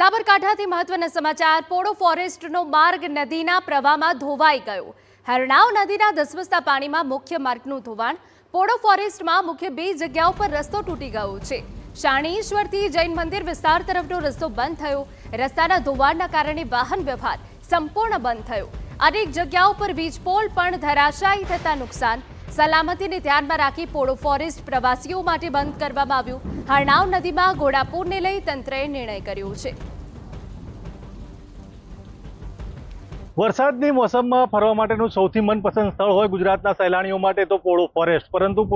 સાબરકાંઠાથી મહત્વના સમાચાર। પોળો ફોરેસ્ટનો માર્ગ નદીના પ્રવાહમાં ધોવાઈ ગયો। હરણાવ નદીના ધસમસતા પાણીમાં મુખ્ય માર્ગનું ધોવાણ। પોળો ફોરેસ્ટમાં મુખ્ય બે જગ્યાઓ પર રસ્તો તૂટી ગયો છે। શાણીશ્વરથી જૈન મંદિર વિસ્તાર તરફનો રસ્તો બંધ થયો। રસ્તાના ધોવાણના કારણે વાહન વ્યવહાર સંપૂર્ણ બંધ થયો। અનેક જગ્યાઓ પર વીજ પોલ પણ ધરાશાયી થતા નુકસાન। સલામતીને ધ્યાનમાં રાખી પોળો ફોરેસ્ટ પ્રવાસીઓ માટે બંધ કરવામાં આવ્યું। હરણાવ નદીમાં ઘોડાપૂરને લઈ તંત્રએ નિર્ણય કર્યો છે। વરસાદની મોસમમાં ફરવા માટેનું સૌથી મનપસંદ સ્થળ હોય ગુજરાતના સહેલાણીઓ માટે તો પોળો ફોરેસ્ટ, પરંતુ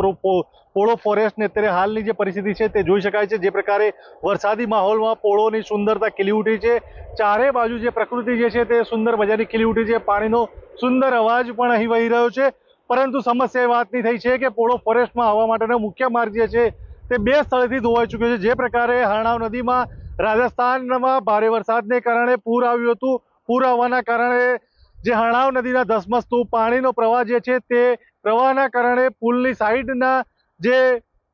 પોળો ફોરેસ્ટની અત્યારે હાલની જે પરિસ્થિતિ છે તે જોઈ શકાય છે। જે પ્રકારે વરસાદી માહોલમાં પોળોની સુંદરતા ખીલી ઉઠી છે। ચારે બાજુ જે પ્રકૃતિ જે છે તે સુંદર મજાની ખીલી ઉઠી છે। પાણીનો સુંદર અવાજ પણ અહીં વહી રહ્યો છે। પરંતુ સમસ્યા એ વાતની થઈ છે કે પોળો ફોરેસ્ટમાં આવવા માટેનો મુખ્ય માર્ગ જે છે તે બે સ્થળેથી ધોવાઈ ચૂક્યો છે। જે પ્રકારે હરણાવ નદીમાં રાજસ્થાનમાં ભારે વરસાદને કારણે પૂર આવ્યું હતું। પૂર આવવાના કારણે જે હરણાવ નદીના ધસમસતું પાણીનો પ્રવાહ જે છે તે પ્રવાહના કારણે પુલની સાઈડના જે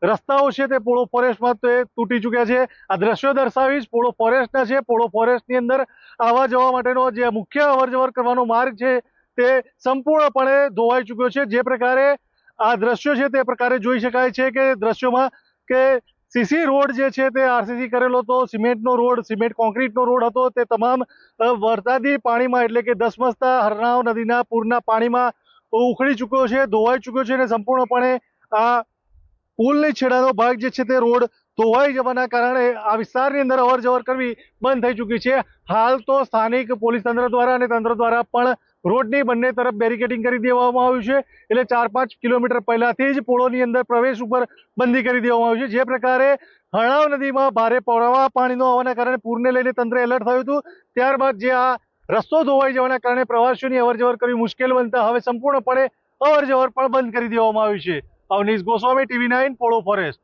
રસ્તાઓ છે તે પોળો ફોરેસ્ટમાં તે તૂટી ચૂક્યા છે। આ દ્રશ્યો દર્શાવીશ પોળો ફોરેસ્ટના છે। પોળો ફોરેસ્ટની અંદર આવવા જવા માટેનો જે મુખ્ય અવરજવર કરવાનો માર્ગ છે તે સંપૂર્ણપણે ધોવાઈ ચૂક્યો છે। જે પ્રકારે આ દ્રશ્યો છે તે પ્રકારે જોઈ શકાય છે કે દ્રશ્યોમાં કે સીસી રોડ જે છે તે આરસીસી કરેલો હતો। સિમેન્ટનો રોડ, સિમેન્ટ કોન્ક્રીટનો રોડ હતો। તે તમામ વરસાદી પાણીમાં એટલે કે ધસમસતા હરણાવ નદીના પૂરના પાણીમાં ઉખડી ચૂક્યો છે, ધોવાઈ ચૂક્યો છે અને સંપૂર્ણપણે આ પુલની છેડાનો ભાગ જે છે તે રોડ ધોવાઈ જવાના કારણે આ વિસ્તારની અંદર અવર જવર કરવી બંધ થઈ ચૂકી છે। હાલ તો સ્થાનિક પોલીસ તંત્ર દ્વારા અને તંત્ર દ્વારા પણ રોડની બંને તરફ બેરિકેડિંગ કરી દેવામાં આવ્યું છે। એટલે 4-5 કિલોમીટર પહેલાથી જ પોળોની અંદર પ્રવેશ ઉપર બંધી કરી દેવામાં આવ્યું છે। જે પ્રકારે હરણાવ નદીમાં ભારે પ્રવાહ પાણીનો આવવાના કારણે પૂરને લઈને તંત્ર એલર્ટ થયું હતું। ત્યારબાદ જે આ રસ્તો ધોવાઈ જવાના કારણે પ્રવાસીઓની અવરજવર કરવી મુશ્કેલ બનતા હવે સંપૂર્ણપણે અવરજવર પણ બંધ કરી દેવામાં આવ્યું છે। Avnish Goswami, TV9, Polo forest.